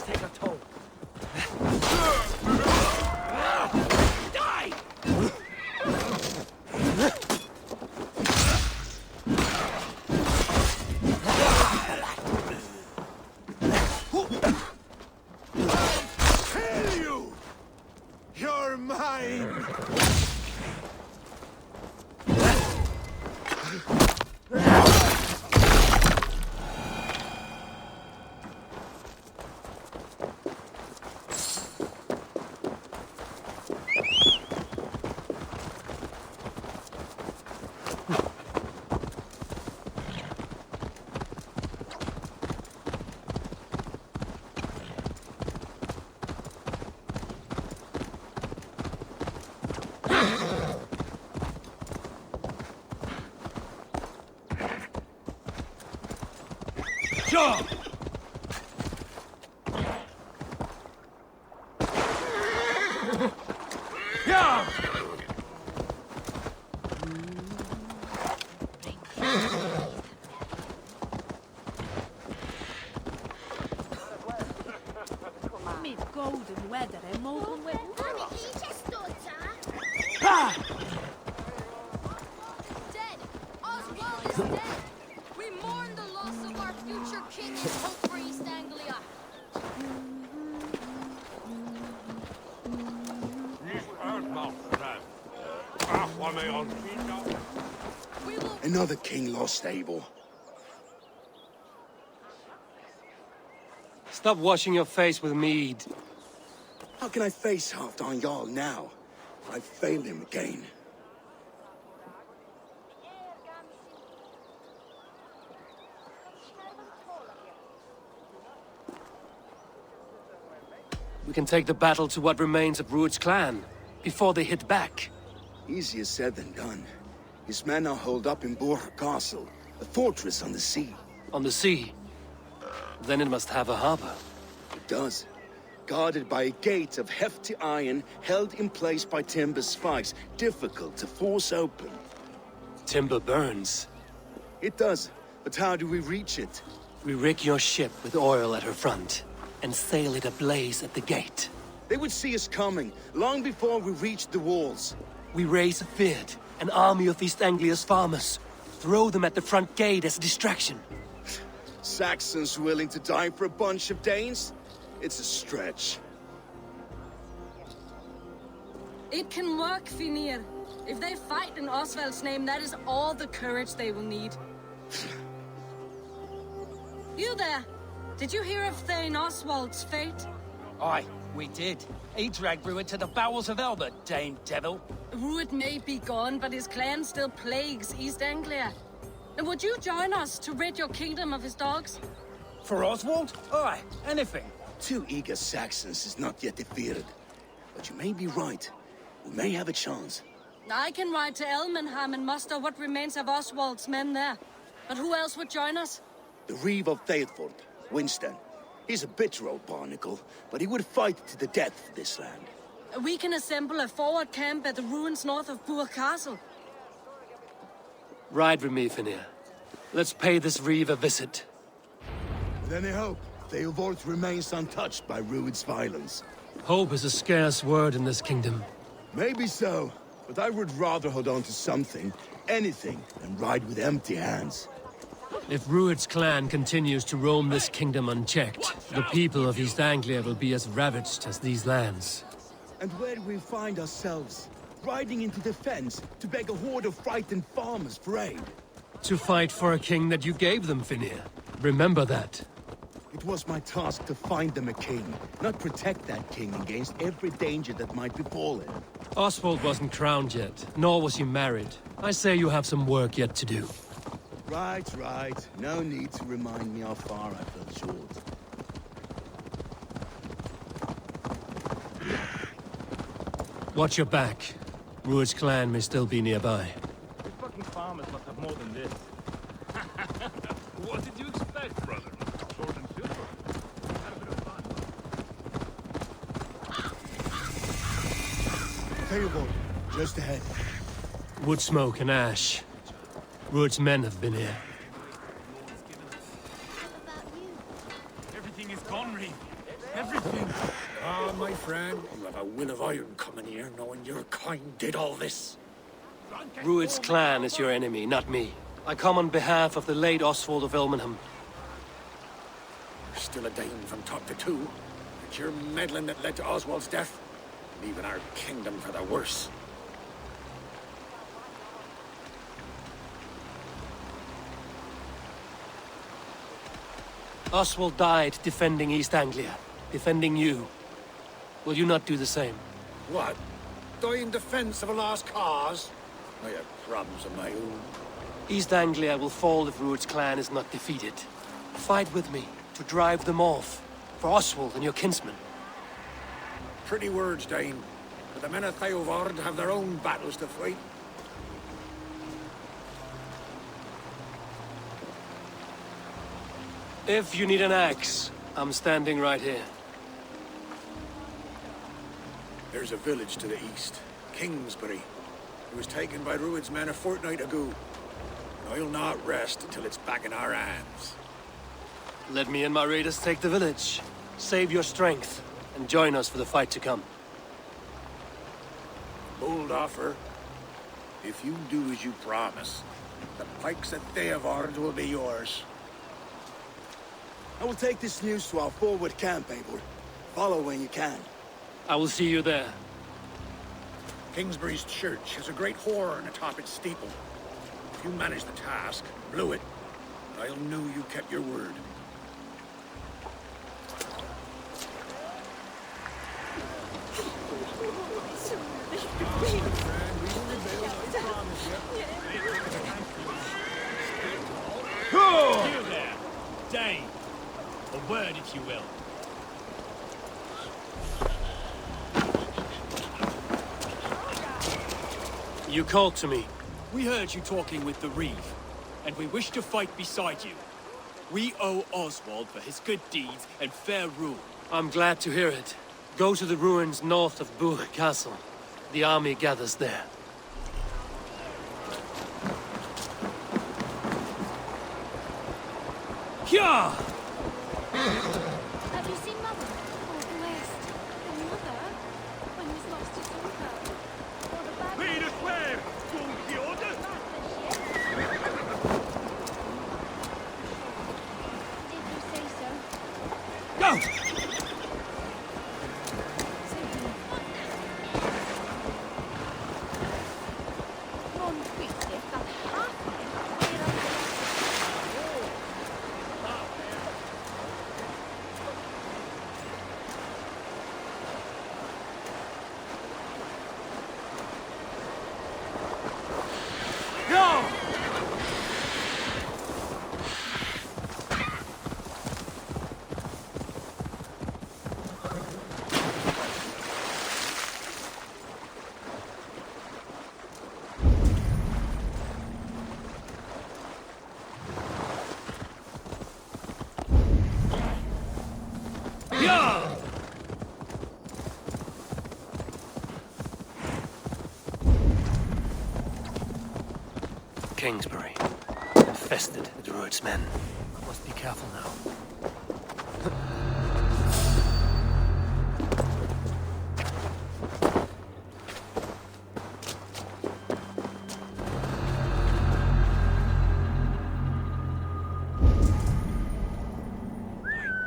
take a toll. Die! Kill you! You're mine! Sure! Yeah! Med golden weather and molten weather. Ha! Dead! Oswald is dead! We mourn the loss of our future king and hope for East Anglia. We will... Another king lost, Eivor. Stop washing your face with mead. How can I face Halfdan Jarl now? I failed him again. We can take the battle to what remains of Rued's clan, before they hit back. Easier said than done. His men are holed up in Borg Castle, a fortress on the sea. On the sea. Then it must have a harbor. It does. Guarded by a gate of hefty iron, held in place by timber spikes, difficult to force open. Timber burns. It does, but how do we reach it? We rig your ship with oil at her front, and sail it ablaze at the gate. They would see us coming, long before we reached the walls. We raise a Finnr, an army of East Anglia's farmers. Throw them at the front gate as a distraction. Saxons willing to die for a bunch of Danes? It's a stretch. It can work, Finnr. If they fight in Oswald's name, that is all the courage they will need. You there! Did you hear of Thane Oswald's fate? Aye, we did. He dragged Rued to the bowels of Elbert, Dane Devil. Rued may be gone, but his clan still plagues East Anglia. And would you join us to rid your kingdom of his dogs? For Oswald? Aye, anything. 2 eager Saxons is not yet defeated. But you may be right. We may have a chance. I can ride to Elmenham and muster what remains of Oswald's men there. But who else would join us? The Reeve of Theotford, Winston. He's a bitter old barnacle, but he would fight to the death for this land. We can assemble a forward camp at the ruins north of Burg Castle. Ride with me, Finnr. Let's pay this Reeve a visit. With any hope, Theotford remains untouched by Rued's violence. Hope is a scarce word in this kingdom. Maybe so, but I would rather hold on to something, anything, than ride with empty hands. If Rued's clan continues to roam this kingdom unchecked, the people of East Anglia will be as ravaged as these lands. And where do we find ourselves? Riding into defense to beg a horde of frightened farmers for aid. To fight for a king that you gave them, Finnr. Remember that. It was my task to find them a king, not protect that king against every danger that might befall him. Oswald wasn't crowned yet, nor was he married. I say you have some work yet to do. Right, right. No need to remind me how far I fell short. Watch your back. Rued's clan may still be nearby. These fucking farmers must have more than this. What did you expect, brother? Sword and silver. Had a bit of fun. Theotford, just ahead. Wood smoke and ash. Rued's men have been here. Everything is gone, Reeve. my friend. You have a will of iron coming here, knowing your kind did all this. Rued's clan is your enemy, not me. I come on behalf of the late Oswald of Elmenham. You're still a Dane from top to two. It's your meddling that led to Oswald's death, leaving our kingdom for the worse. Oswald died defending East Anglia, defending you. Will you not do the same? What? Die in defense of a lost cause? I have problems of my own. East Anglia will fall if Rued's clan is not defeated. Fight with me to drive them off, for Oswald and your kinsmen. Pretty words, Dane. But the men of Theotford have their own battles to fight. If you need an axe, I'm standing right here. There's a village to the east, Kingsbury. It was taken by Rued's men a fortnight ago. And I'll not rest until it's back in our hands. Let me and my raiders take the village. Save your strength, and join us for the fight to come. Bold offer. If you do as you promise, the pikes at Theotford will be yours. I will take this news to our forward camp, Eivor. Follow when you can. I will see you there. Kingsbury's church has a great horn atop its steeple. If you manage the task, blew it, I'll know you kept your word. You there, Dane. A word, if you will. You called to me. We heard you talking with the Reeve, and we wish to fight beside you. We owe Oswald for his good deeds and fair rule. I'm glad to hear it. Go to the ruins north of Buch Castle. The army gathers there. Yeah! Have you seen Mother? Oh, blessed. And Mother? When he's lost his temper. Or the bad Lead us where? To the order? Did you say so? Go! Non quitte, that half Kingsbury. Infested with Rued's men. Must be careful now.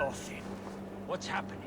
Othin, what's happening?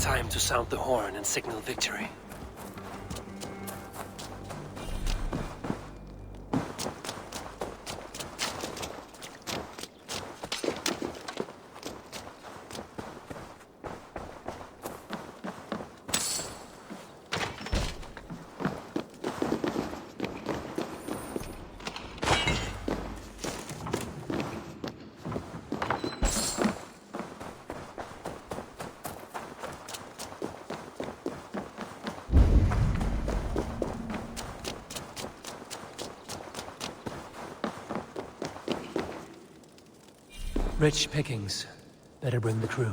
Time to sound the horn and signal victory. Rich pickings. Better bring the crew.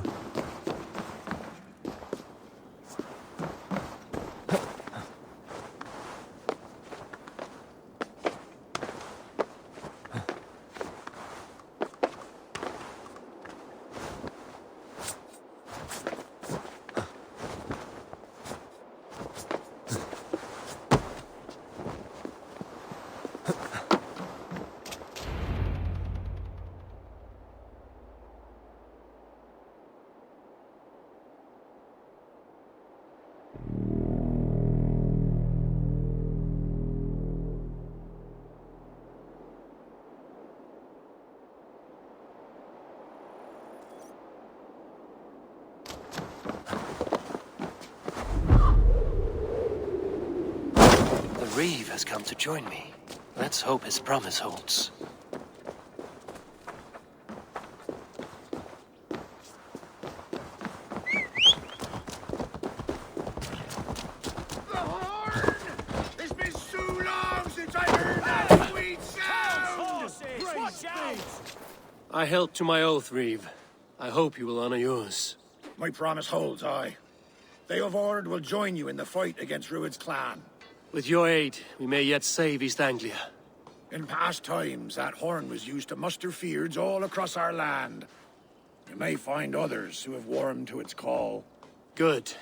Reeve has come to join me. Let's hope his promise holds. The horn! It's been so long since I heard that sweet sound! I held to my oath, Reeve. I hope you will honor yours. My promise holds, aye. Theotford will join you in the fight against Rued's clan. With your aid, we may yet save East Anglia. In past times, that horn was used to muster fyrds all across our land. You may find others who have warmed to its call. Good.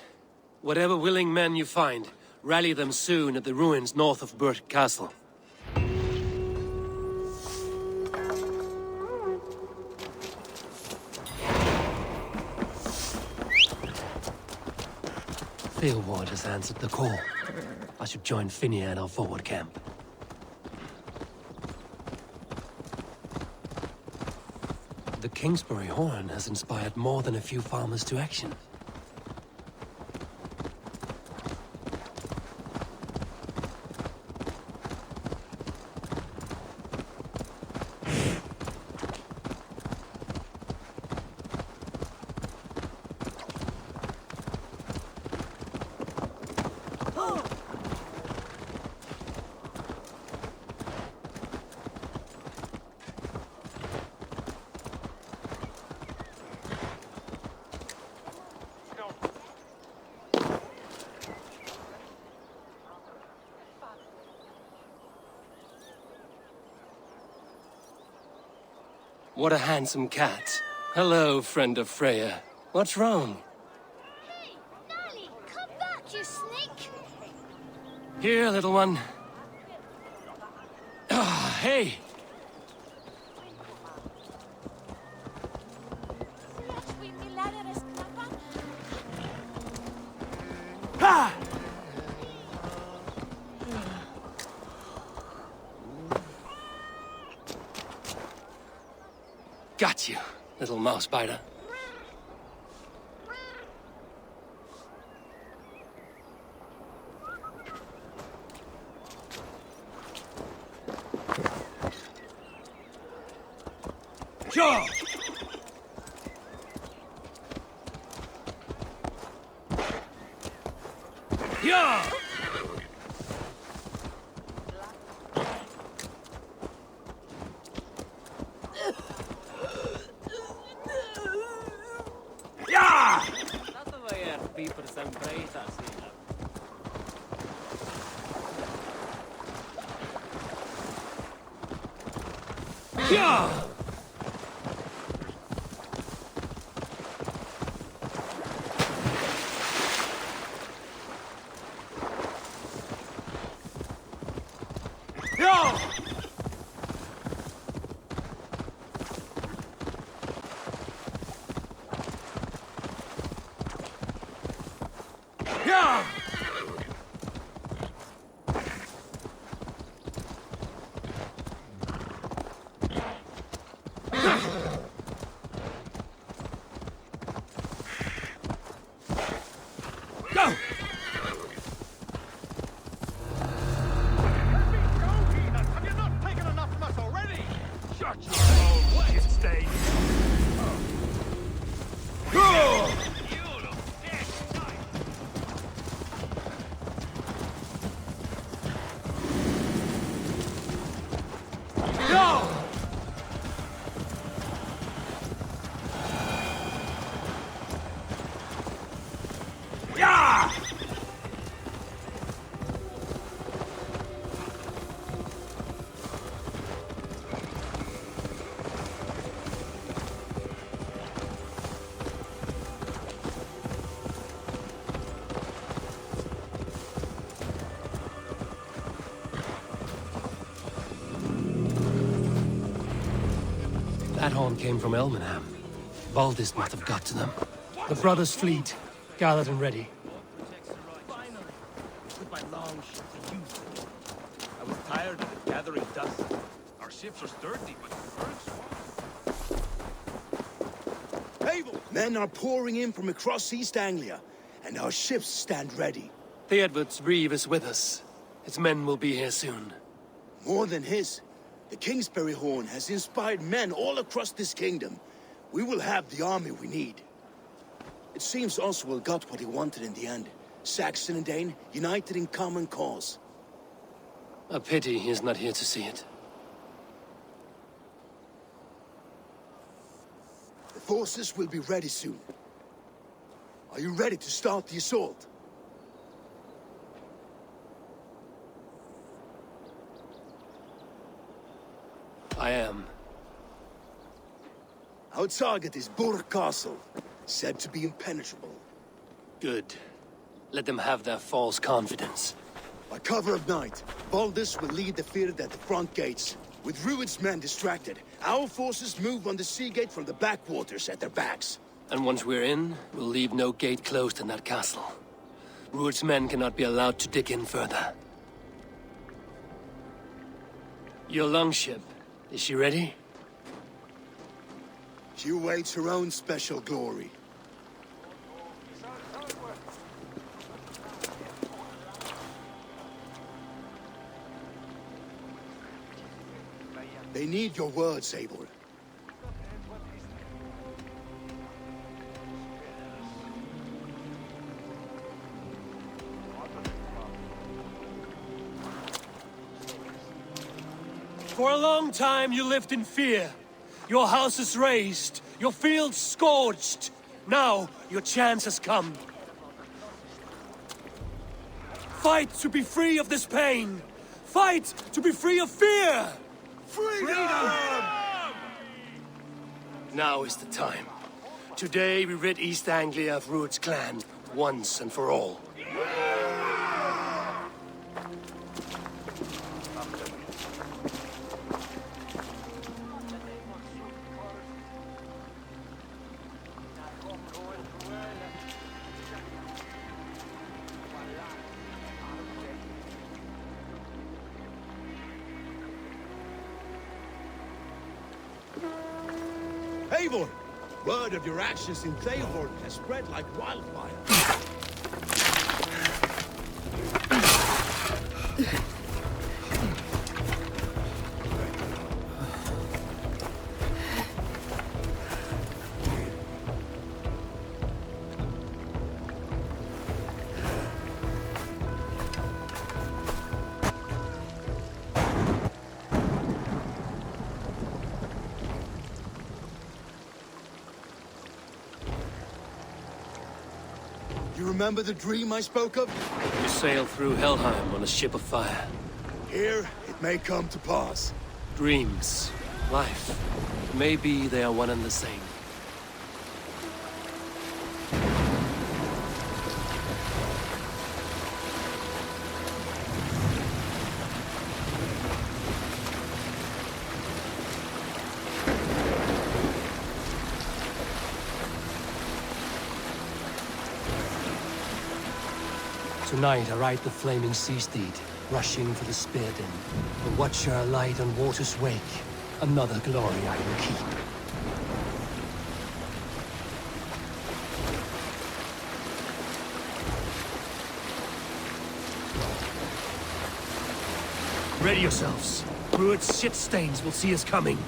Whatever willing men you find, rally them soon at the ruins north of Burt Castle. Theotford has answered the call. I should join Finnr at our forward camp. The Kingsbury horn has inspired more than a few farmers to action. What a handsome cat. Hello, friend of Freya. What's wrong? Hey, Nanny, come back, you snake! Here, little one. Ah, hey! Ah! Got you, little mouse biter. Sure! Yeah! Yeah! Yeah! Yeah! Go! Have you not taken enough from us already? Shut your own shit stain. Go! Go! Yeah! That horn came from Elmenham. Baldist must have got to them. The brothers' fleet, gathered and ready. Finally, with my long ship to use it. I was tired of it gathering dust. Our ships are sturdy, but Eivor! Men are pouring in from across East Anglia, and our ships stand ready. Theotford's reeve is with us. His men will be here soon. More than his, the Kingsbury Horn has inspired men all across this kingdom. We will have the army we need. It seems Oswald got what he wanted in the end. Saxon and Dane united in common cause. A pity he is not here to see it. The forces will be ready soon. Are you ready to start the assault? I am. Our target is Burg Castle, said to be impenetrable. Good. Let them have their false confidence. By cover of night, Baldus will lead the Finnr at the front gates. With Rued's men distracted, our forces move on the sea gate from the backwaters at their backs. And once we're in, we'll leave no gate closed in that castle. Rued's men cannot be allowed to dig in further. Your longship, is she ready? She awaits her own special glory. They need your words, Eivor. For a long time you lived in fear. Your houses razed, your fields scorched. Now your chance has come. Fight to be free of this pain. Fight to be free of fear. Freedom! Now is the time. Today we rid East Anglia of Rued's clan, once and for all. Eivor! Word of your actions in Theotford has spread like wildfire. You remember the dream I spoke of? You sail through Helheim on a ship of fire. Here, it may come to pass. Dreams, life, maybe they are one and the same. Tonight I ride the flaming sea steed, rushing for the spear den. A watcher alight on water's wake. Another glory I will keep. Ready yourselves. Druid's shit stains will see us coming.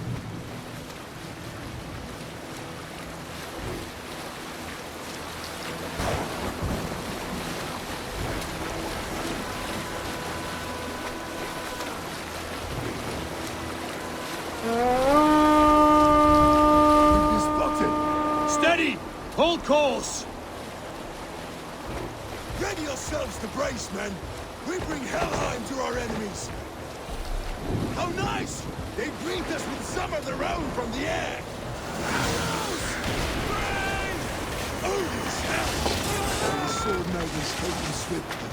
Steady! Hold course! Ready yourselves to brace, men! We bring Helheim to our enemies! How nice! They greet us with some of their own from the air! Odin's hell! The sword knight is taken swiftly.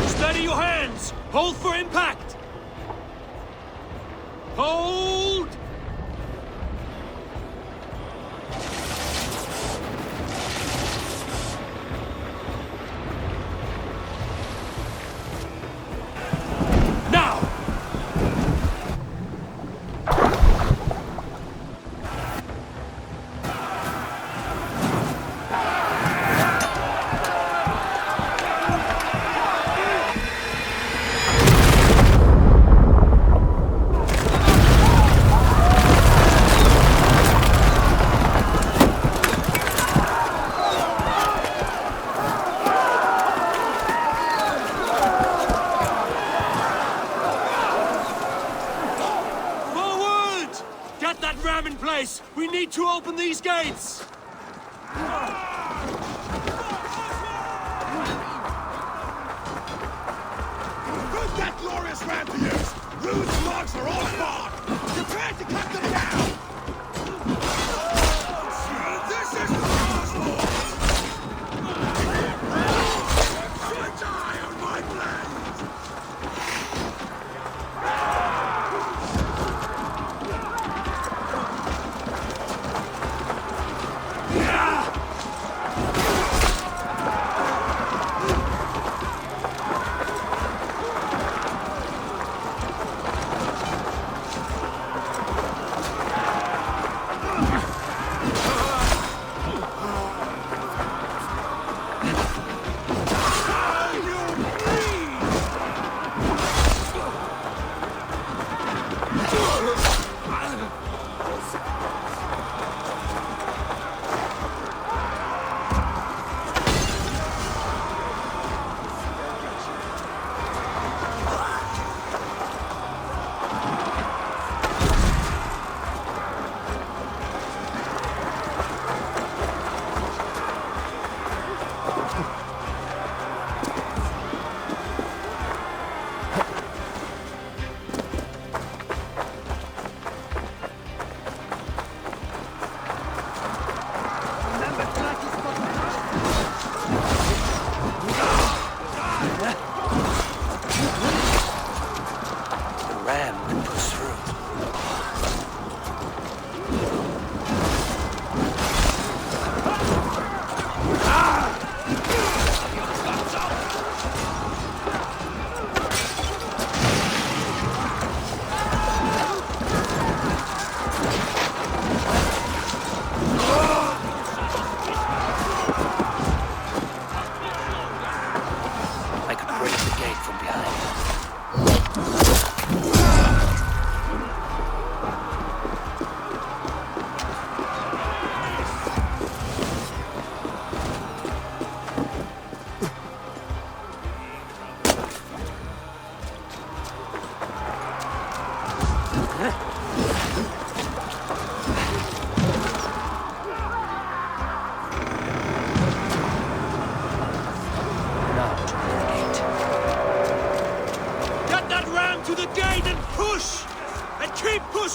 Steady your hands! Hold for impact! Hold! Now! In place! We need to open these gates! Put that glorious ram to use! Rude's logs are all gone! Prepare to cut them down! This is Oswald! Should die on my blade!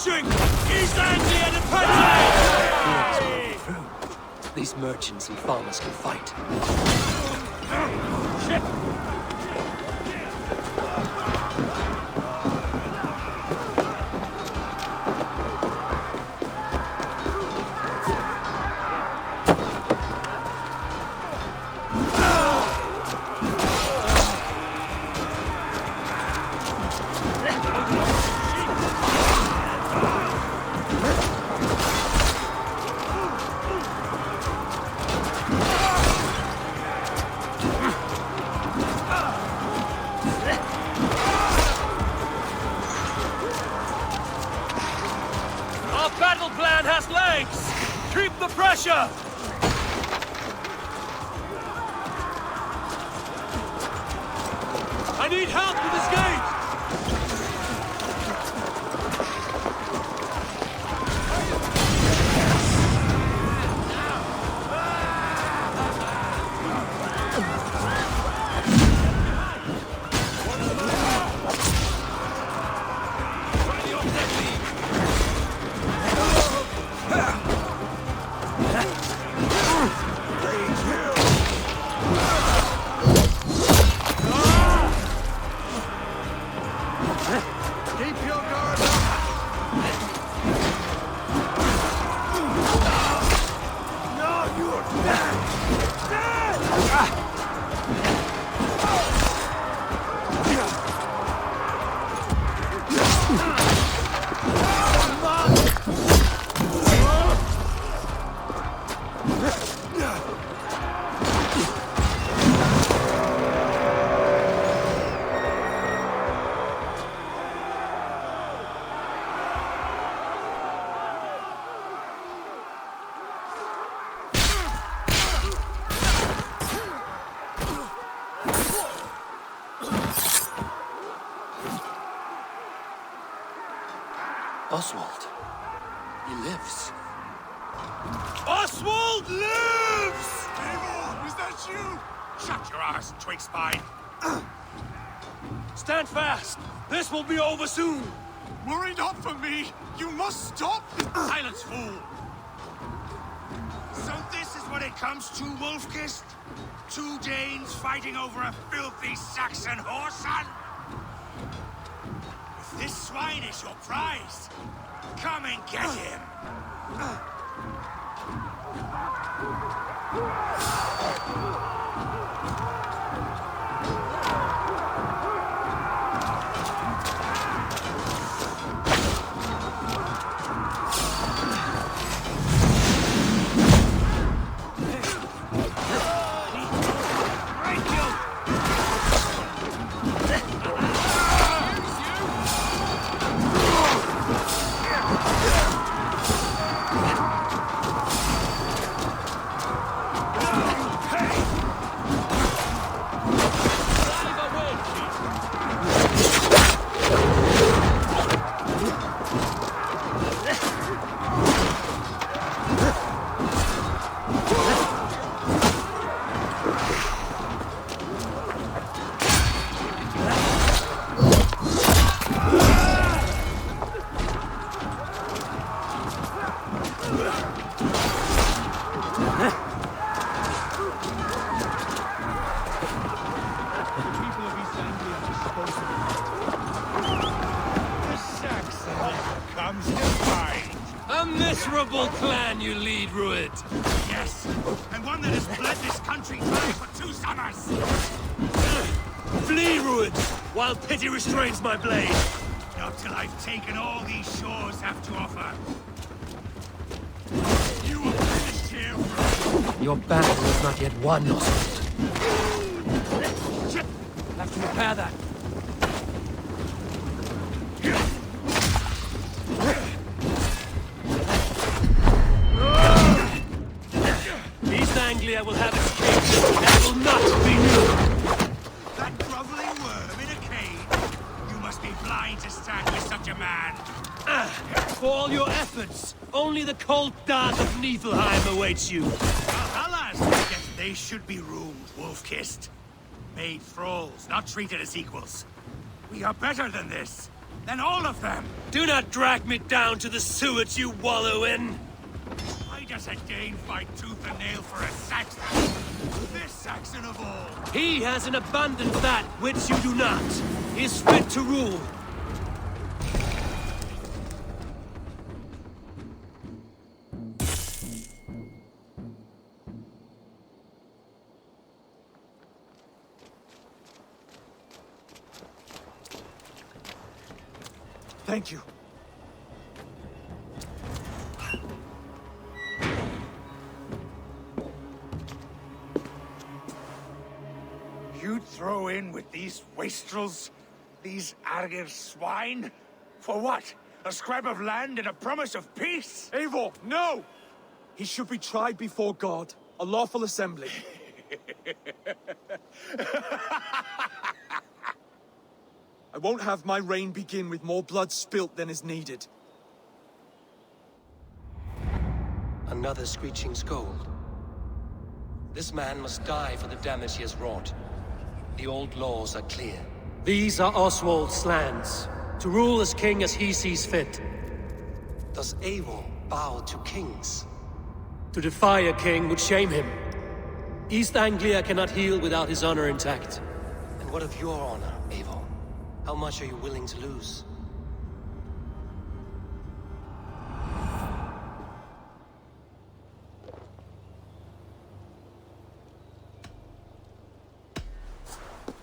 approaching! East Anglia and Palace! These merchants and farmers can fight. Shit! Battle plan has legs! Keep the pressure! I need help with this gate! Oswald. He lives. Oswald lives! Eivor, is that you? Shut your arse, twig spine! Stand fast! This will be over soon! Worry not for me! You must stop! Silence, fool! So this is what it comes to, Wolfkist? 2 Danes fighting over a filthy Saxon whoreson? If this swine is your prize, come and get him! A miserable clan you lead, Rued. Yes, and one that has bled this country dry for 2 summers! Flee, Rued, while pity restrains my blade. Not till I've taken all these shores have to offer. You are finished here, bro. Your battle is not yet won, Oswald. Have to repair that. East Anglia will have its king, and it will not be new. That groveling worm in a cage? You must be blind to stand with such a man. For all your efforts, only the cold dart of Niflheim awaits you. Valhalla's yet they should be roomed, wolf-kissed. Made thralls, not treated as equals. We are better than this. Then all of them! Do not drag me down to the sewage you wallow in! Why does a Dane fight tooth and nail for a Saxon? This Saxon of all! He has an abundant that which you do not. He is fit to rule. Thank you. You'd throw in with these wastrels? These Argir swine? For what? A scrap of land and a promise of peace? Eivor, no! He should be tried before God, a lawful assembly. I won't have my reign begin with more blood spilt than is needed. Another screeching scold. This man must die for the damage he has wrought. The old laws are clear. These are Oswald's lands, to rule as king as he sees fit. Does Eivor bow to kings? To defy a king would shame him. East Anglia cannot heal without his honor intact. And what of your honor, Eivor? How much are you willing to lose?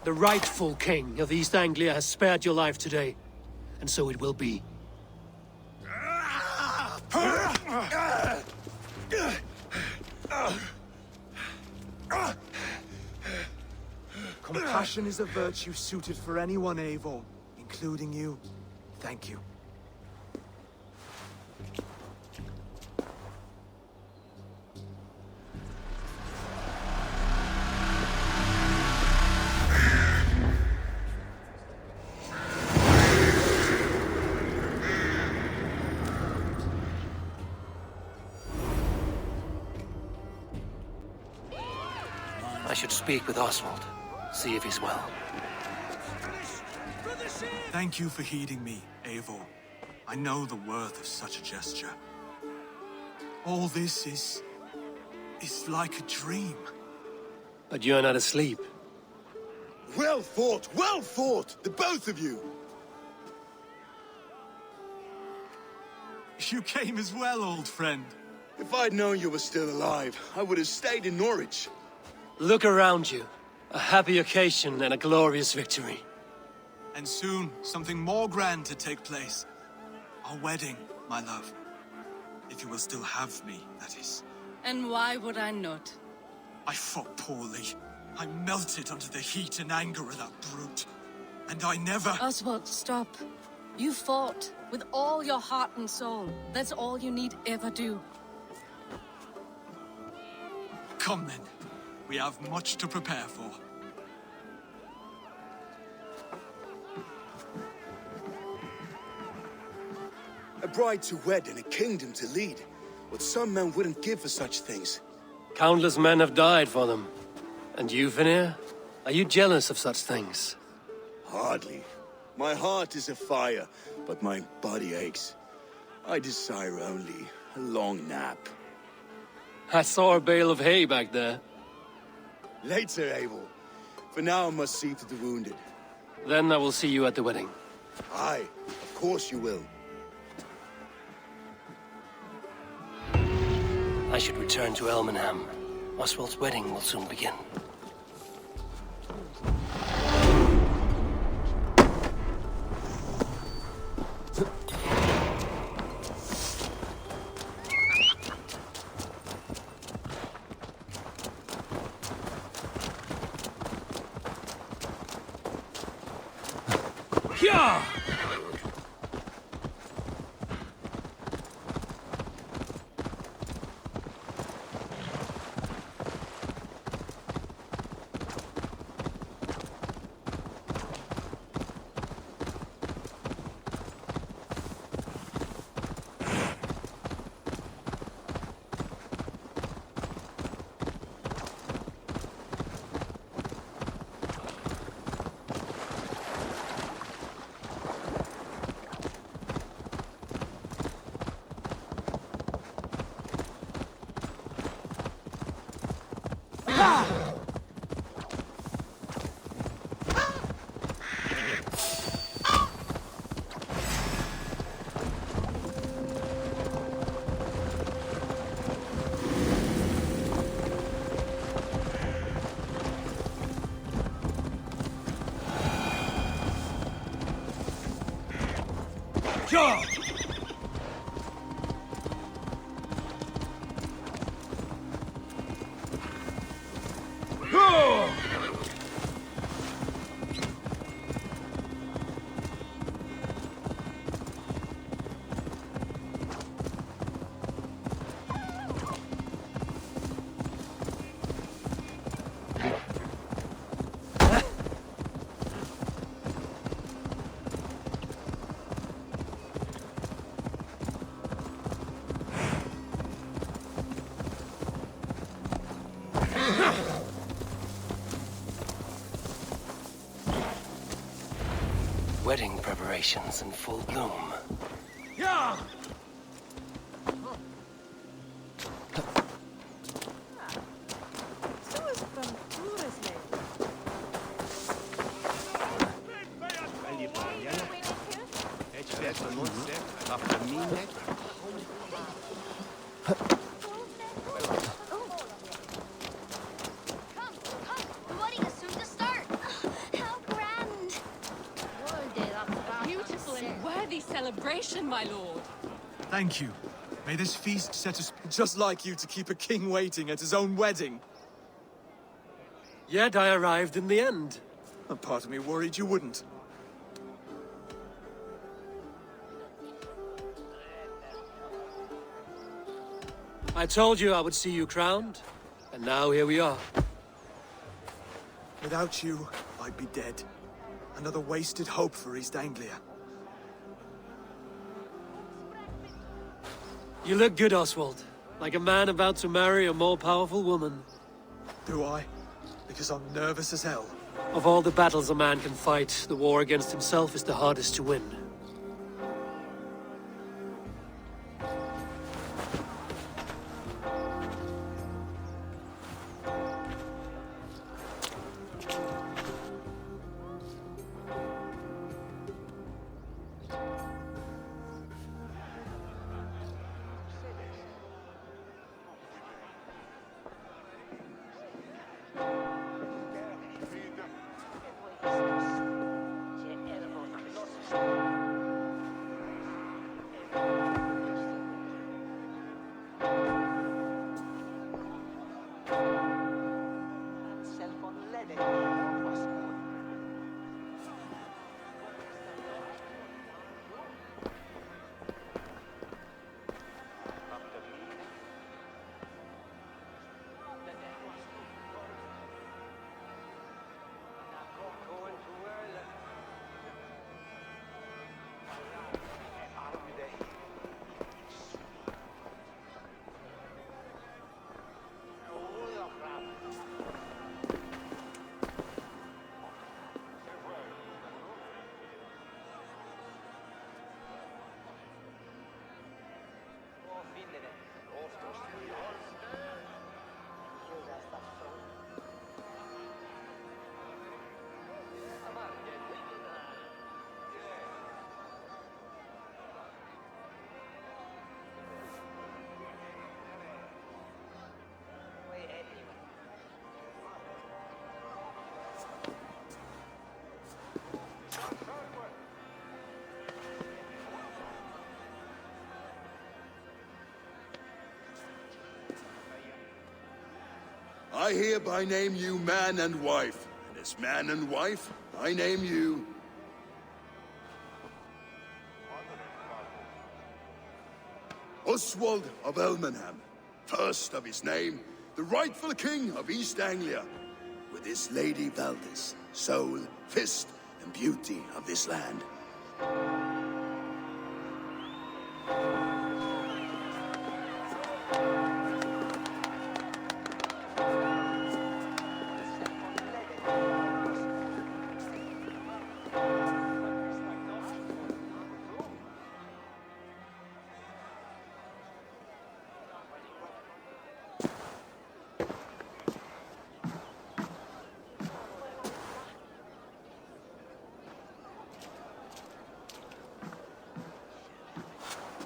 The rightful king of East Anglia has spared your life today, and so it will be. Compassion is a virtue suited for anyone, Eivor, including you. Thank you. I should speak with Oswald. See if he's well. Thank you for heeding me, Eivor. I know the worth of such a gesture. All this is like a dream. But you're not asleep. Well fought, the both of you! You came as well, old friend. If I'd known you were still alive, I would have stayed in Norwich. Look around you. A happy occasion and a glorious victory. And soon, something more grand to take place. Our wedding, my love. If you will still have me, that is. And why would I not? I fought poorly. I melted under the heat and anger of that brute. And I never... Oswald, stop. You fought with all your heart and soul. That's all you need ever do. Come then. We have much to prepare for. A bride to wed and a kingdom to lead. What some men wouldn't give for such things. Countless men have died for them. And you, Finnr? Are you jealous of such things? Hardly. My heart is afire, but my body aches. I desire only a long nap. I saw a bale of hay back there. Later, Eivor. For now, I must see to the wounded. Then I will see you at the wedding. Aye, of course you will. I should return to Elmenham. Oswald's wedding will soon begin. Yeah! Ja! Wedding preparations in full bloom. Ja! The wedding is soon to start. How grand. Beautiful and worthy celebration, my lord. Thank you. May this feast set us just like you to keep a king waiting at his own wedding. Yet I arrived in the end. A part of me worried you wouldn't. I told you I would see you crowned, and now here we are. Without you, I'd be dead. Another wasted hope for East Anglia. You look good, Oswald. Like a man about to marry a more powerful woman. Do I? Because I'm nervous as hell. Of all the battles a man can fight, the war against himself is the hardest to win. I hereby name you man and wife. And as man and wife, I name you... Oswald of Elmenham, first of his name, the rightful king of East Anglia, with his lady Valdis, soul, fist, and beauty of this land.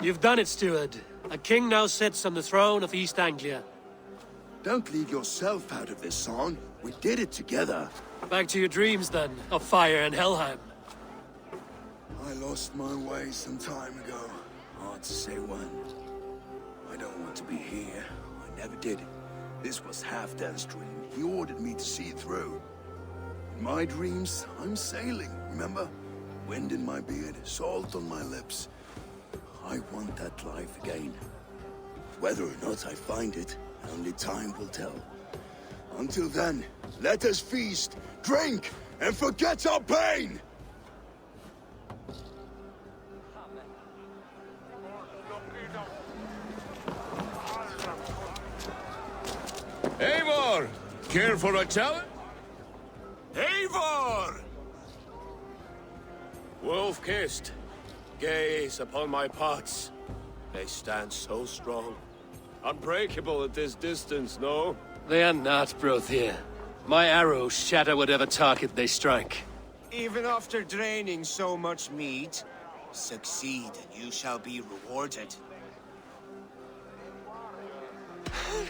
You've done it, steward. A king now sits on the throne of East Anglia. Don't leave yourself out of this song. We did it together. Back to your dreams, then, of fire and Helheim. I lost my way some time ago. Hard to say when. I don't want to be here. I never did. This was Halfdan's dream. He ordered me to see it through. In my dreams, I'm sailing, remember? Wind in my beard, salt on my lips. I want that life again. Whether or not I find it, only time will tell. Until then, let us feast, drink, and forget our pain! Eivor! Care for a challenge? Eivor! Wolf-kissed, gaze upon my parts. They stand so strong. Unbreakable at this distance, no? They are not, Brothir. My arrows shatter whatever target they strike. Even after draining so much meat, succeed and you shall be rewarded.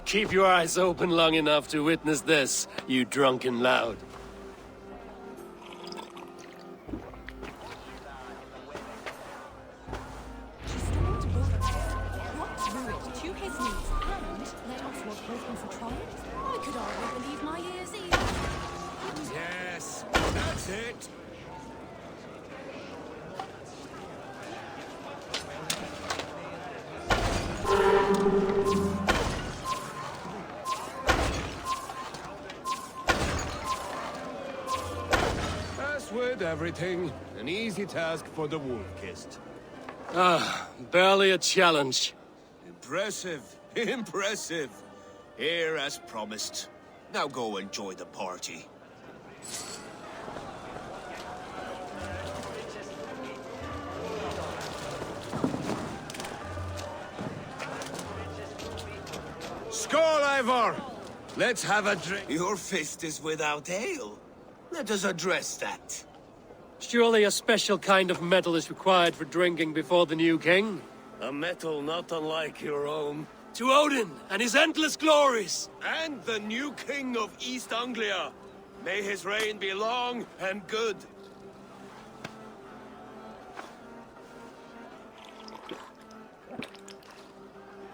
Keep your eyes open long enough to witness this, you drunken loud. What's ruined to his needs and let Oswald hoping for triumph? I could hardly believe my ears either. Yes, that's it. As with everything, an easy task for the wolf-kissed. Ah, barely a challenge. Impressive, impressive. Here as promised. Now go enjoy the party. Skål, Eivor! Let's have a drink. Your fist is without ale. Let us address that. Surely a special kind of metal is required for drinking before the new king? A metal not unlike your own. To Odin and his endless glories! And the new king of East Anglia! May his reign be long and good!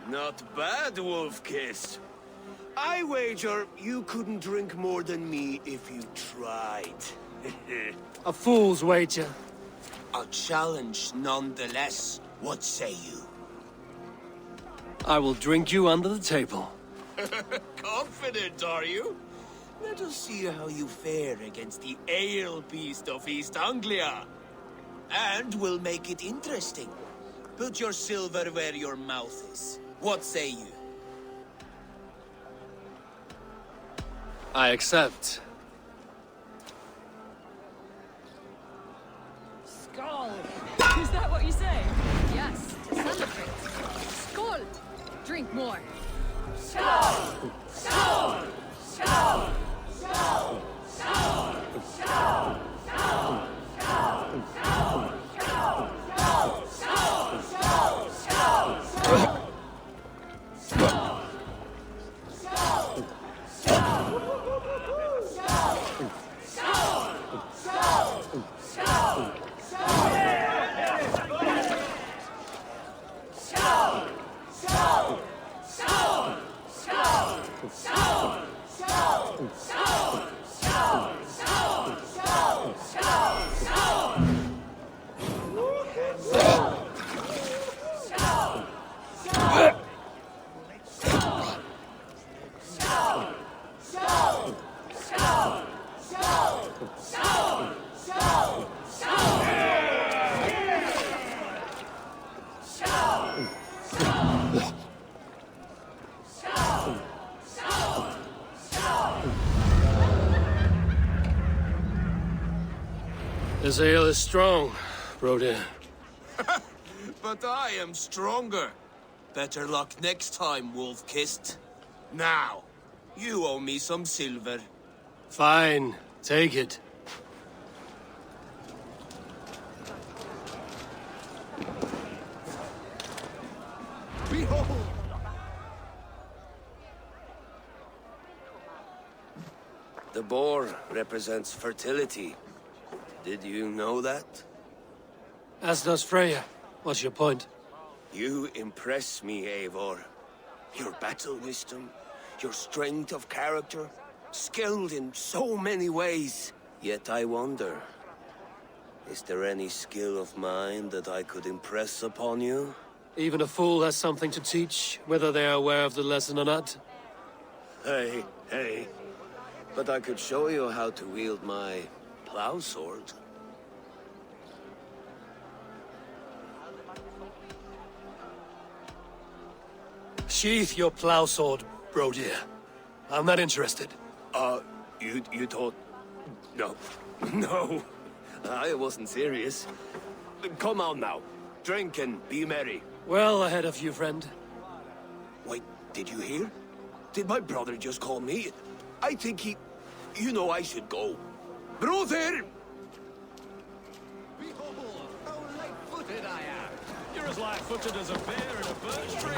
Not bad, Wolf-Kiss. I wager you couldn't drink more than me if you tried. A fool's wager. A challenge nonetheless. What say you? I will drink you under the table. Confident, are you? Let us see how you fare against the ale beast of East Anglia. And we'll make it interesting. Put your silver where your mouth is. What say you? I accept. Skull! Is that what you say? Yes, to celebrate. Skull! Drink more. Skull! Skull! Skull! Skull! Skull! Skull! Skull! Skull! Skull! Skull! Skull! Skull! Skull! Skull! Skull! This ale is strong, Brodir. But I am stronger. Better luck next time, Wolf-Kissed. Now, you owe me some silver. Fine, take it. Behold! The boar represents fertility. Did you know that? As does Freya. What's your point? You impress me, Eivor. Your battle wisdom, your strength of character, skilled in so many ways. Yet I wonder, is there any skill of mine that I could impress upon you? Even a fool has something to teach, whether they are aware of the lesson or not. Hey, hey. But I could show you how to wield my plow sword. Sheath your plow sword, bro dear. I'm not interested. You thought... No. No. I wasn't serious. Come on now. Drink and be merry. Well ahead of you, friend. Wait, did you hear? Did my brother just call me? I think he... You know I should go. Brother! Behold, how light-footed I am. You're as light-footed as a bear in a birch tree.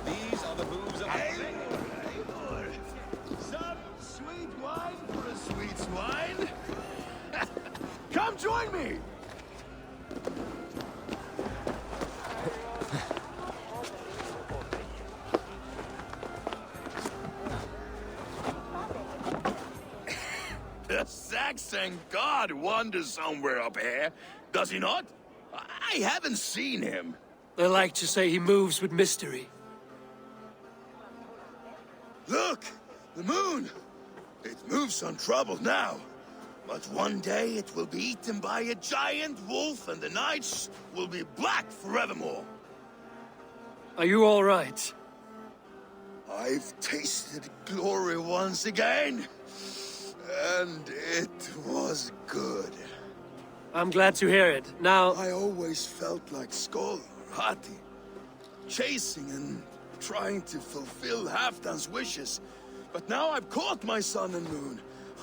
These are the moves of Eivor! Some sweet wine for a sweet swine? Come join me! The Saxon god wanders somewhere up here, does he not? I haven't seen him. They like to say he moves with mystery. Look! The moon! It moves untroubled now. But one day it will be eaten by a giant wolf and the nights will be black forevermore. Are you all right? I've tasted glory once again. And it was good. I'm glad to hear it. Now... I always felt like Skoll or Hati. Chasing and trying to fulfill Halfdan's wishes. But now I've caught my sun and moon.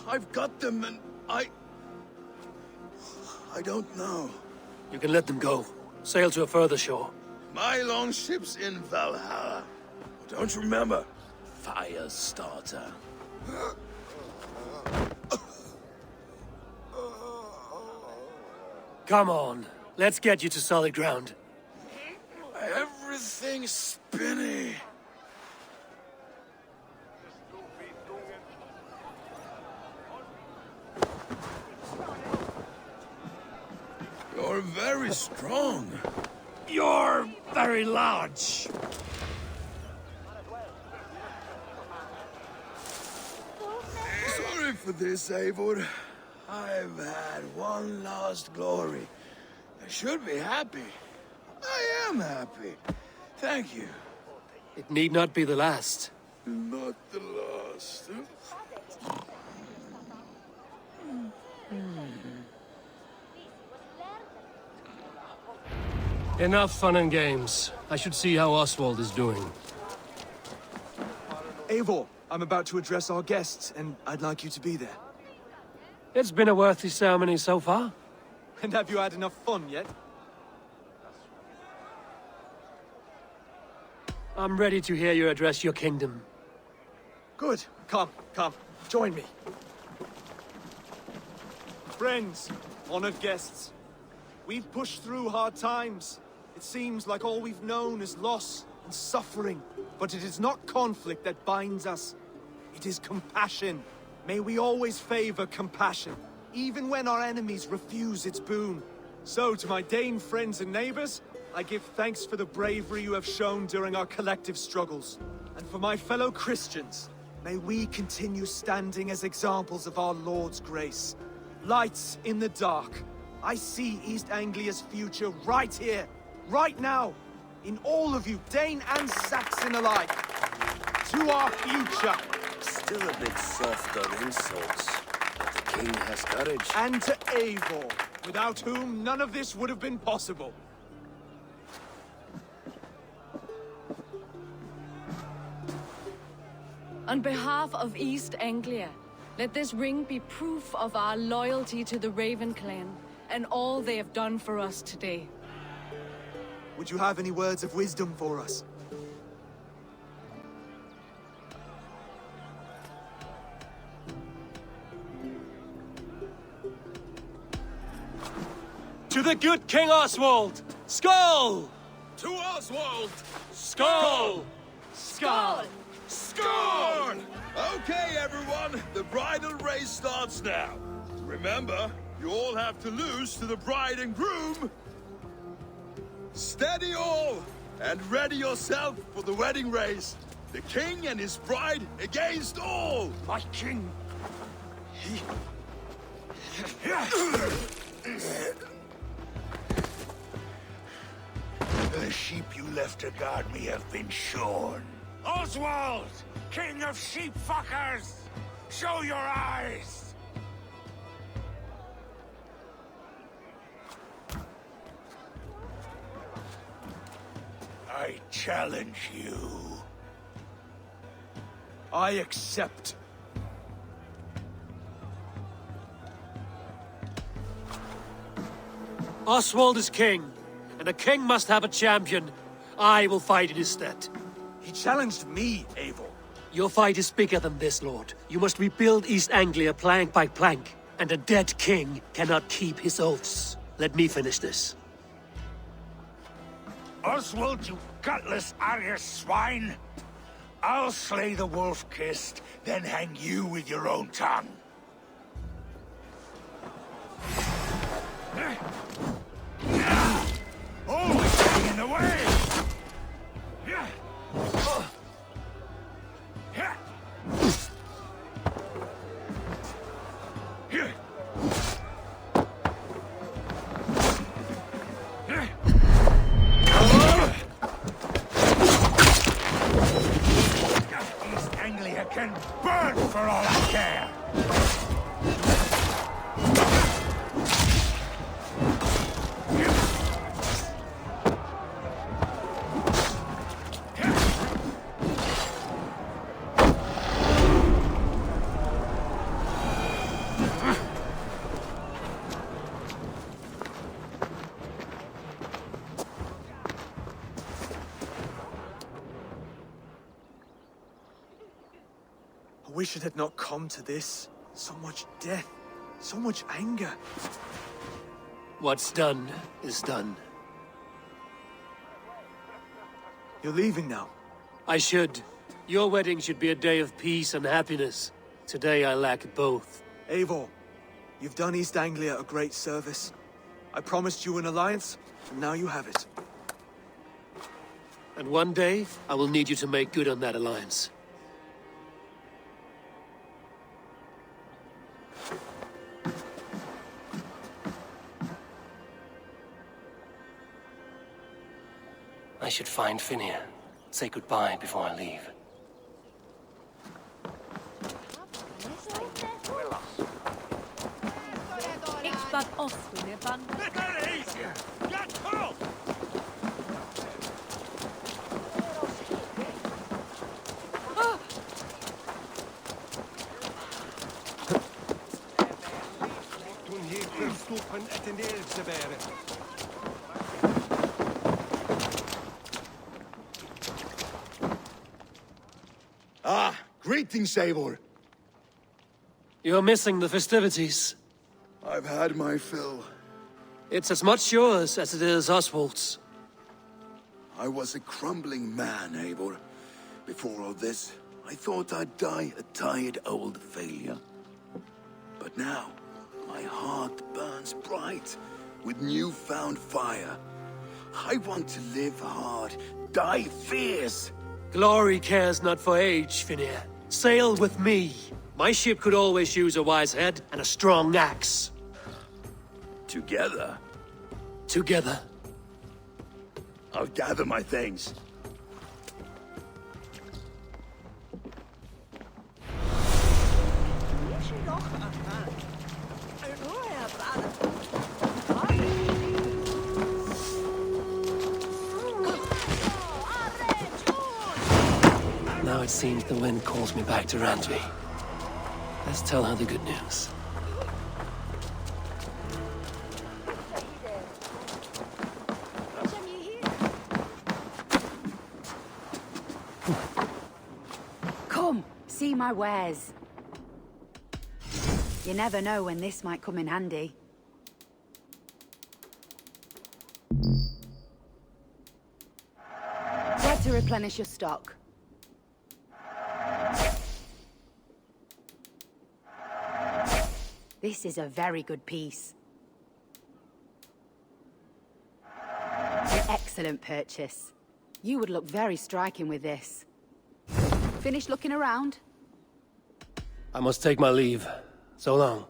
I've got them and I don't know. You can let them go. Sail to a further shore. My longship's in Valhalla. Don't you remember? Firestarter. Come on. Let's get you to solid ground. Everything's spinny. You're very strong. You're very large. Sorry for this, Eivor. I've had one last glory. I should be happy. I am happy. Thank you. It need not be the last. Not the last. Enough fun and games. I should see how Oswald is doing. Eivor, I'm about to address our guests, and I'd like you to be there. It's been a worthy ceremony so far. And have you had enough fun yet? I'm ready to hear you address your kingdom. Good. Come, join me. Friends, honored guests, we've pushed through hard times. It seems like all we've known is loss and suffering. But it is not conflict that binds us. It is compassion. May we always favor compassion, even when our enemies refuse its boon. So, to my Dane friends and neighbors, I give thanks for the bravery you have shown during our collective struggles. And for my fellow Christians, may we continue standing as examples of our Lord's grace. Lights in the dark. I see East Anglia's future right here, right now, in all of you, Dane and Saxon alike. To our future. Still a bit soft on insults. But the king has courage. And to Eivor, without whom none of this would have been possible. On behalf of East Anglia, let this ring be proof of our loyalty to the Raven clan and all they have done for us today. Would you have any words of wisdom for us? To the good King Oswald! Skull! To Oswald! Skull! Skull! Score! Okay, everyone, the bridal race starts now. Remember, you all have to lose to the bride and groom. Steady all, and ready yourself for the wedding race. The king and his bride against all! My king! The sheep you left to guard me have been shorn. Oswald! King of sheep fuckers! Show your eyes! I challenge you. I accept. Oswald is king, and a king must have a champion. I will fight in his stead. He challenged me, Eivor. Your fight is bigger than this, Lord. You must rebuild East Anglia plank by plank, and a dead king cannot keep his oaths. Let me finish this. Oswald, you gutless Irish swine! I'll slay the wolf-kissed, then hang you with your own tongue. Always getting in the way! East Anglia can burn for all I care! I wish it had not come to this. So much death, so much anger. What's done is done. You're leaving now. I should. Your wedding should be a day of peace and happiness. Today I lack both. Eivor, you've done East Anglia a great service. I promised you an alliance, and now you have it. And one day, I will need you to make good on that alliance. I should find Finnr. Say goodbye before I leave. Ich bad off with it, but Ah, greetings, Eivor. You're missing the festivities. I've had my fill. It's as much yours as it is Oswald's. I was a crumbling man, Eivor. Before all this, I thought I'd die a tired old failure. But now, my heart burns bright with newfound fire. I want to live hard, die fierce. Glory cares not for age, Finnr. Sail with me. My ship could always use a wise head and a strong axe. Together, Together. I'll gather my things. Now it seems the wind calls me back to Randvi. Let's tell her the good news. Come, see my wares. You never know when this might come in handy. to replenish your stock. This is a very good piece. An excellent purchase. You would look very striking with this. Finished looking around? I must take my leave. So long.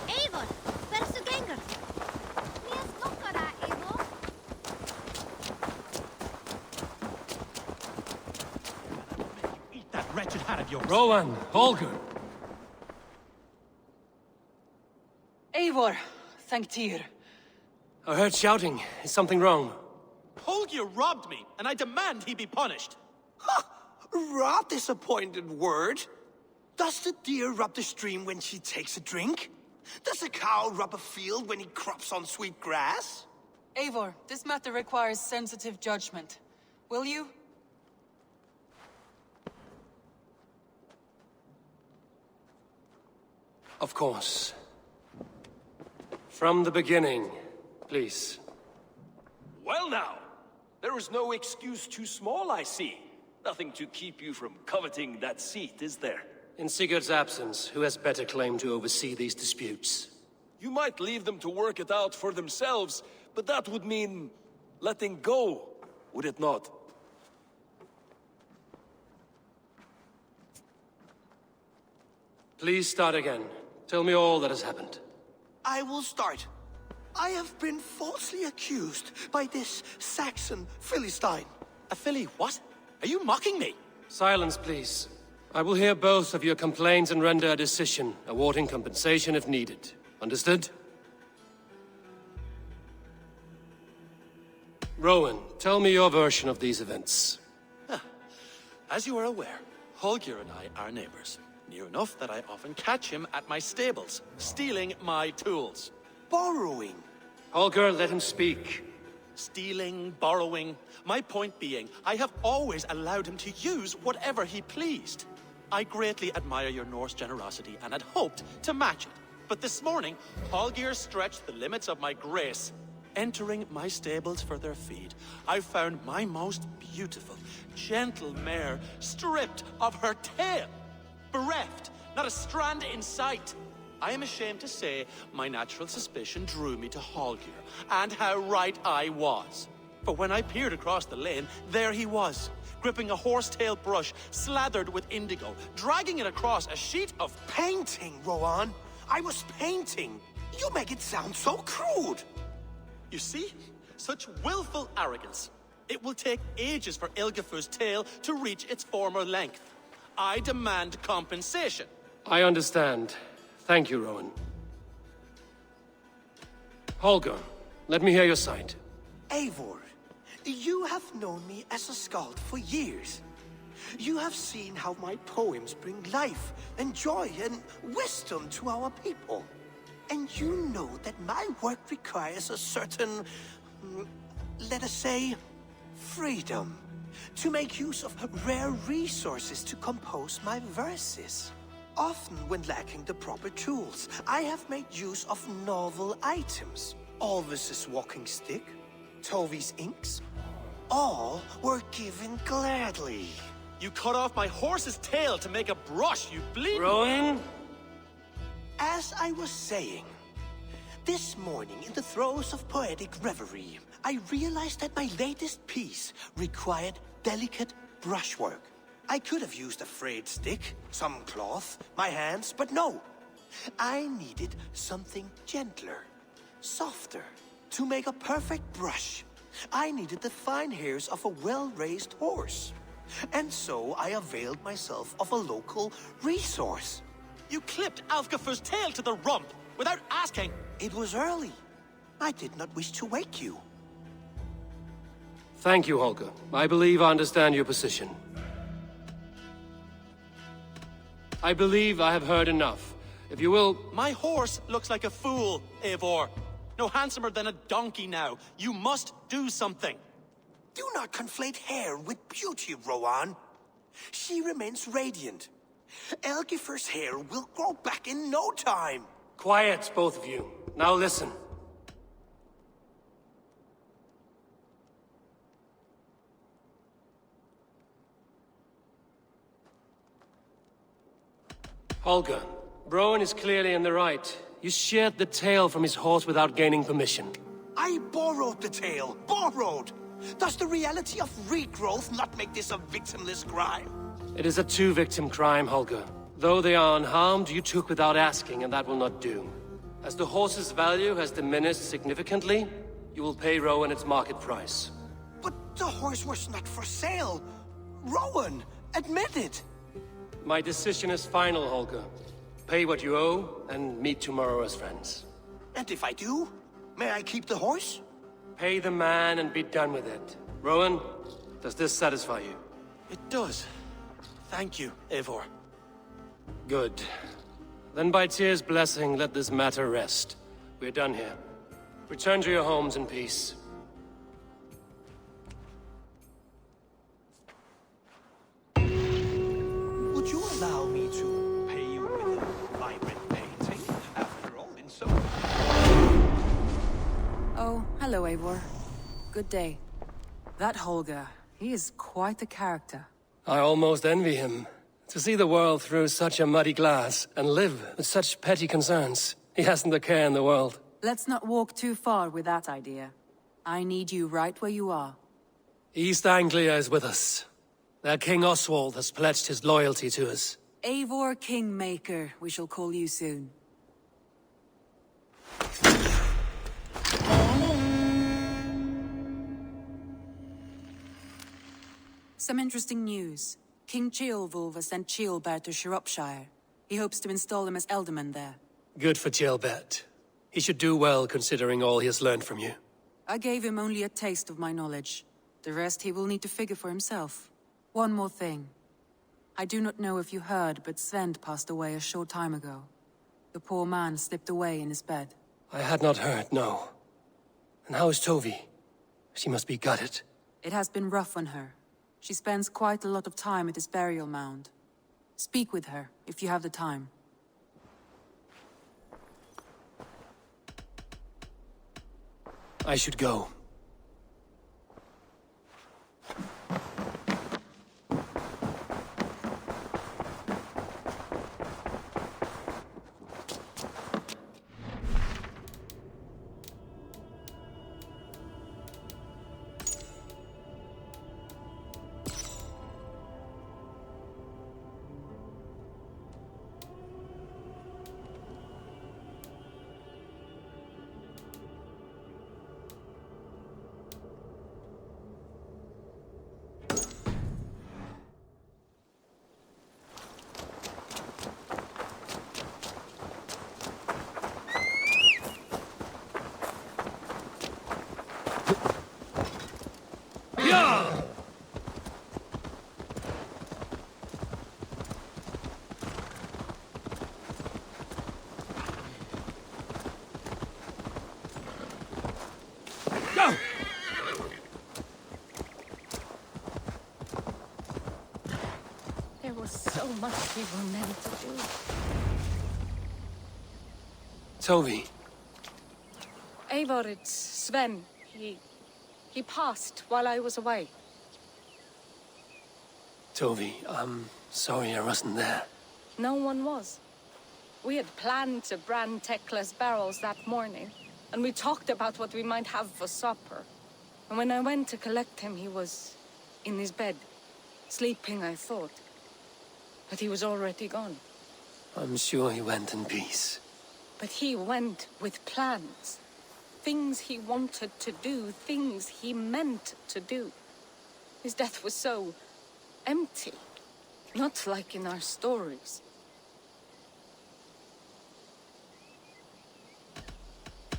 Eivor, hversu gengur? Mér skokkar það, Eivor. Eat that wretched hat of yours. Rowan! Holger! Eivor, thank Tyr. I heard shouting. Is something wrong? Holger robbed me, and I demand he be punished. Rot disappointed word. Does the deer rub the stream when she takes a drink? Does a cow rub a field when he crops on sweet grass? Eivor, this matter requires sensitive judgment. Will you? Of course. From the beginning, please. Well now, there is no excuse too small, I see. Nothing to keep you from coveting that seat, is there? In Sigurd's absence, who has better claim to oversee these disputes? You might leave them to work it out for themselves, but that would mean letting go, would it not? Please start again. Tell me all that has happened. I will start. I have been falsely accused by this Saxon Philistine. A filly what? Are you mocking me? Silence, please. I will hear both of your complaints and render a decision, awarding compensation if needed. Understood? Rowan, tell me your version of these events. As you are aware, Holger and I are neighbors. Near enough that I often catch him at my stables, stealing my tools. Borrowing. Holger, let him speak. Stealing, borrowing. My point being, I have always allowed him to use whatever he pleased. I greatly admire your Norse generosity and had hoped to match it. But this morning, Holger stretched the limits of my grace. Entering my stables for their feed, I found my most beautiful, gentle mare stripped of her tail. Bereft, not a strand in sight. I am ashamed to say my natural suspicion drew me to Holger, and how right I was. For when I peered across the lane, there he was, gripping a horsetail brush slathered with indigo, dragging it across a sheet of Painting, Rowan. I was painting. You make it sound so crude. You see? Such willful arrogance. It will take ages for Ilgafur's tail to reach its former length. I demand compensation. I understand. Thank you, Rowan. Holger, let me hear your side. Eivor, you have known me as a skald for years. You have seen how my poems bring life and joy and wisdom to our people. And you know that my work requires a certain, let us say, freedom. To make use of rare resources to compose my verses. Often when lacking the proper tools, I have made use of novel items. Alvis's walking stick, Tovi's inks, All were given gladly. You cut off my horse's tail to make a brush, you bleed. Rowan? As I was saying, this morning in the throes of poetic reverie, I realized that my latest piece required delicate brushwork. I could have used a frayed stick, some cloth, my hands, but no. I needed something gentler, softer. To make a perfect brush, I needed the fine hairs of a well-raised horse. And so I availed myself of a local resource. You clipped Alfgafur's tail to the rump without asking. It was early. I did not wish to wake you. Thank you, Holger. I believe I understand your position. I believe I have heard enough. If you will... My horse looks like a fool, Eivor. No handsomer than a donkey now. You must do something. Do not conflate hair with beauty, Rowan. She remains radiant. Algifur's hair will grow back in no time. Quiet, both of you. Now listen. Holger, Rowan is clearly in the right. You sheared the tail from his horse without gaining permission. I borrowed the tail. Borrowed! Does the reality of regrowth not make this a victimless crime? It is a two-victim crime, Holger. Though they are unharmed, you took without asking, and that will not do. As the horse's value has diminished significantly, you will pay Rowan its market price. But the horse was not for sale. Rowan, admit it. My decision is final, Holger. Pay what you owe, and meet tomorrow as friends. And if I do, may I keep the horse? Pay the man and be done with it. Rowan, does this satisfy you? It does. Thank you, Eivor. Good. Then by Tyr's blessing, let this matter rest. We're done here. Return to your homes in peace. Would you allow me to pay you with a vibrant painting? After all, in so... Oh, hello, Eivor. Good day. That Holger, he is quite a character. I almost envy him. To see the world through such a muddy glass, and live with such petty concerns. He hasn't a care in the world. Let's not walk too far with that idea. I need you right where you are. East Anglia is with us. Their King Oswald has pledged his loyalty to us. Eivor Kingmaker, we shall call you soon. Some interesting news. King Ceolwulf has sent Ceolbert to Shropshire. He hopes to install him as Ealdorman there. Good for Ceolbert. He should do well considering all he has learned from you. I gave him only a taste of my knowledge. The rest he will need to figure for himself. One more thing. I do not know if you heard, but Sven passed away a short time ago. The poor man slipped away in his bed. I had not heard, no. And how is Tovi? She must be gutted. It has been rough on her. She spends quite a lot of time at his burial mound. Speak with her, if you have the time. I should go. There was so much we were meant to do. Tovi. Eivor, it's Sven. He passed while I was away. Tovi, I'm sorry I wasn't there. No one was. We had planned to brand Tekla's barrels that morning, and we talked about what we might have for supper. And when I went to collect him, he was in his bed. Sleeping, I thought. But he was already gone. I'm sure he went in peace. But he went with plans. Things he wanted to do, things he meant to do. His death was so empty. Not like in our stories.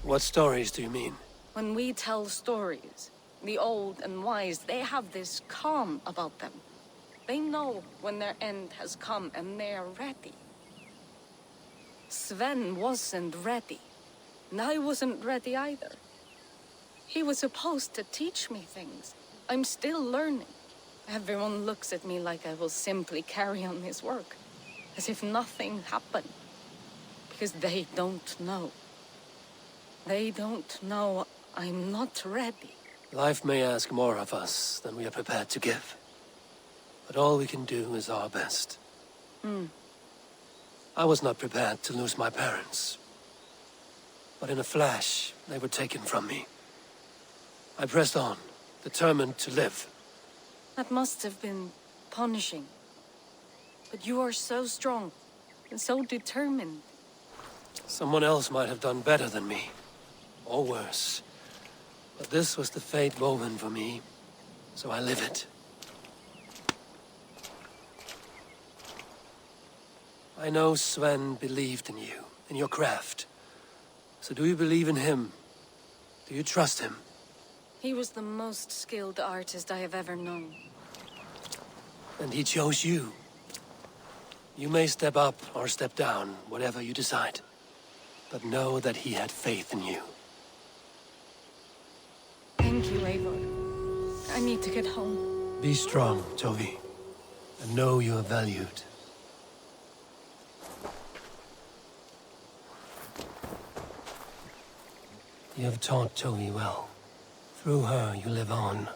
What stories do you mean? When we tell stories, the old and wise, they have this calm about them. They know when their end has come and they're ready. Sven wasn't ready. And I wasn't ready either. He was supposed to teach me things. I'm still learning. Everyone looks at me like I will simply carry on his work. As if nothing happened. Because they don't know. They don't know I'm not ready. Life may ask more of us than we are prepared to give. But all we can do is our best. I was not prepared to lose my parents. But in a flash, they were taken from me. I pressed on, determined to live. That must have been punishing. But you are so strong and so determined. Someone else might have done better than me. Or worse. But this was the fate woven for me, so I live it. I know Sven believed in you, in your craft. So do you believe in him? Do you trust him? He was the most skilled artist I have ever known. And he chose you. You may step up or step down, whatever you decide. But know that he had faith in you. Thank you, Eivor. I need to get home. Be strong, Tovi. And know you are valued. You have taught Tovi well. Through her, you live on.